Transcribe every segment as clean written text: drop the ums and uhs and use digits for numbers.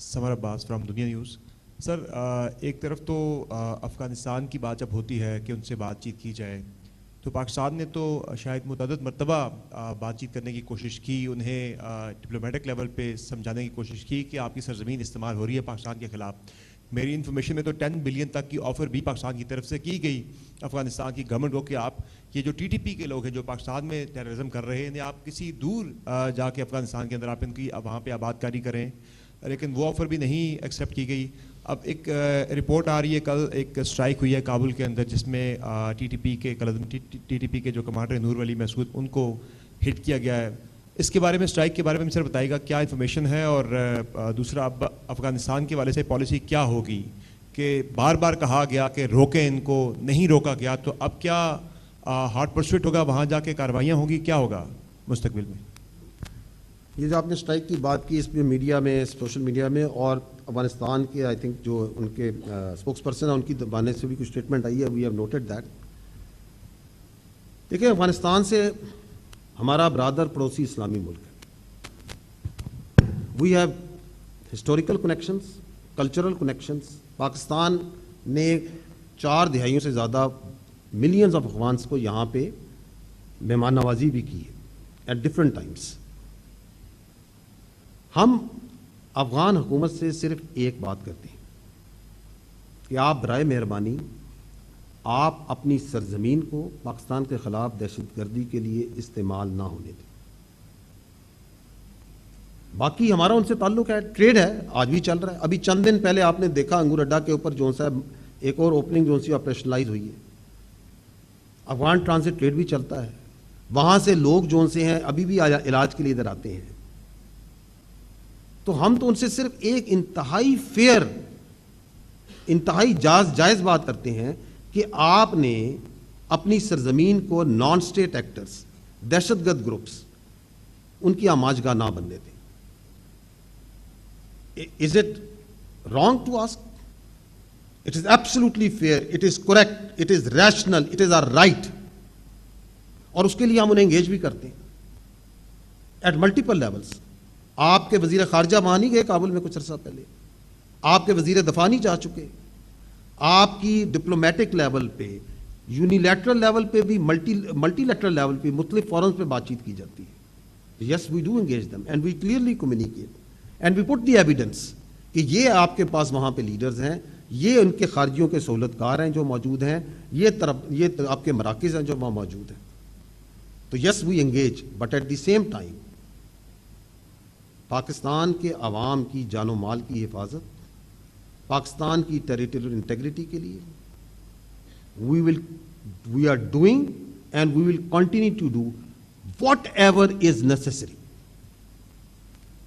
Summer Abbas from दुनिया news. Sir, एक तरफ तो अफ़गानिस्तान की बात जब होती है कि उनसे बातचीत की जाए, तो पाकिस्तान ने तो शायद मुतअद्दिद मरतबा बातचीत करने की कोशिश की, उन्हें डिप्लोमेटिक लेवल पे समझाने की कोशिश की कि आपकी सरजमीन इस्तेमाल हो रही है पाकिस्तान के ख़िलाफ़। मेरी इन्फॉर्मेशन में तो 10 बिलियन तक की ऑफ़र भी पाकिस्तान की तरफ से की गई अफ़गानिस्तान की गवर्नमेंट को कि आप ये जो TTP के लोग हैं जो पाकिस्तान में टेररिज्म कर रहे हैं, इन्हें आप किसी दूर जाके अफ़गानिस्तान के अंदर आप इनकी वहाँ पे आबादकारी करें, लेकिन वो ऑफ़र भी नहीं एक्सेप्ट की गई। अब एक रिपोर्ट आ रही है, कल एक स्ट्राइक हुई है काबुल के अंदर जिसमें TTP के जो कमांडर नूर वली महसूद उनको हिट किया गया है। इसके बारे में, स्ट्राइक के बारे में सर बताइएगा क्या इन्फॉर्मेशन है, और दूसरा अब अफ़गानिस्तान के वाले से पॉलिसी क्या होगी कि बार बार कहा गया कि रोकें इनको, नहीं रोका गया, तो अब क्या हार्ड परस्यूट होगा, वहाँ जाके कार्रवाइयाँ होंगी, क्या होगा मुस्तकबिल में? ये जो आपने स्ट्राइक की बात की, इसमें मीडिया में, सोशल मीडिया में और अफगानिस्तान के आई थिंक जो उनके स्पोक्स पर्सन है उनकी जबान से भी कुछ स्टेटमेंट आई है। We have noted that. देखिए, अफगानिस्तान से हमारा ब्रादर पड़ोसी इस्लामी मुल्क है। We have historical connections, cultural connections. Pakistan ने 4 दहाइयों से ज़्यादा मिलियंस ऑफ अफगान्स को यहाँ पे मेहमान नवाजी भी की है एट डिफरेंट टाइम्स। हम अफ़गान हुकूमत से सिर्फ एक बात करते हैं कि आप बराए मेहरबानी आप अपनी सरजमीन को पाकिस्तान के ख़िलाफ़ दहशतगर्दी के लिए इस्तेमाल ना होने दें। बाकी हमारा उनसे ताल्लुक़ है, ट्रेड है, आज भी चल रहा है। अभी चंद दिन पहले आपने देखा अंगूर अड्डा के ऊपर जो सा एक और ओपनिंग जो सी ऑपरेशनलाइज हुई है। अफ़गान ट्रांजिट ट्रेड भी चलता है, वहाँ से लोग जो से हैं अभी भी इलाज के लिए इधर आते हैं। तो हम तो उनसे सिर्फ एक इंतहाई फेयर, इंतहाई जायज़ बात करते हैं कि आपने अपनी सरजमीन को नॉन स्टेट एक्टर्स, दहशतगर्द ग्रुप्स, उनकी आमाजगाह ना बनने दें। Is it wrong to ask? It is absolutely fair, it is correct, it is rational, it is our right. और उसके लिए हम उन्हें एंगेज भी करते हैं एट मल्टीपल लेवल्स। आपके वजीर खारजा वहां नहीं गए काबुल में कुछ अर्सा पहले, आपके वजीर दफा नहीं जा चुके। आपकी डिप्लोमेटिक लेवल पे, यूनिलैटरल लेवल पे भी, मल्टीलैटरल लेवल पे, मुख्तलिफ फोरम्स पे बातचीत की जाती है। Yes, we do engage them and we clearly communicate and we put the evidence कि ये आपके पास वहां पे लीडर्स हैं, ये उनके खारजियों के सहूलतकार हैं जो मौजूद हैं, ये आपके मराकज़ हैं जो वहां मौजूद हैं। तो yes, we engage, but at the same time Pakistan के अवाम की जानो माल की हिफाजत, पाकिस्तान की टेरिटोरियल इंटेग्रिटी के लिए we are doing and we will continue to do whatever is necessary.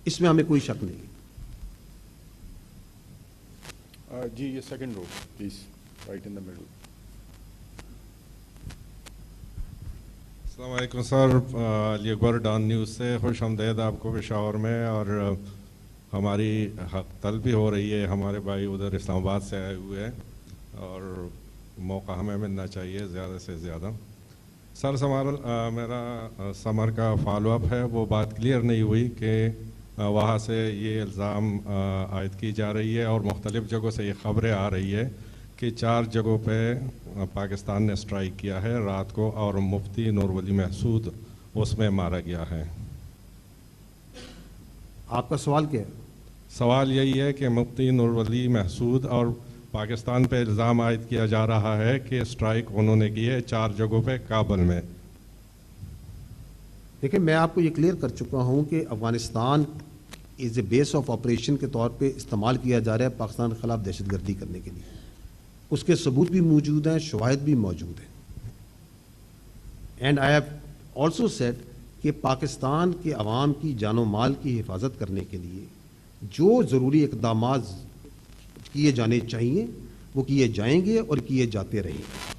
इसमें हमें कोई शक नहीं। जी, ये second row please, right in the middle. अस्सलाम वालेकुम sir, Ali Akbar Dawn News से खुश आमदीद आपको पेशावर में। और हमारी हक तलबी हो रही है, हमारे भाई उधर इस्लामाबाद से आए हुए हैं और मौका हमें मिलना चाहिए ज़्यादा से ज़्यादा। सर, मेरा समर का फॉलोअप है, वो बात क्लियर नहीं हुई कि वहाँ से ये इल्ज़ाम आयद की जा रही है और मुख्तलिफ़ जगहों से ये ख़बरें आ रही है कि 4 जगहों पे पाकिस्तान ने स्ट्राइक किया है रात को और मुफ्ती नूर वली महसूद उसमें मारा गया है। आपका सवाल क्या है? सवाल यही है कि मुफ्ती नूर वली महसूद और पाकिस्तान पे इल्ज़ाम आयद किया जा रहा है कि स्ट्राइक उन्होंने की है 4 जगहों पे काबुल में। देखिए, मैं आपको ये क्लियर कर चुका हूँ कि Afghanistan is a base of operation के तौर पे इस्तेमाल किया जा रहा है पाकिस्तान के ख़िलाफ़ दहशतगर्दी करने के लिए। उसके सबूत भी मौजूद हैं, शवाहिद भी मौजूद हैं। And I have also said कि पाकिस्तान के अवाम की जानो माल की हिफाजत करने के लिए जो ज़रूरी इक़दामात किए जाने चाहिए वो किए जाएंगे और किए जाते रहेंगे।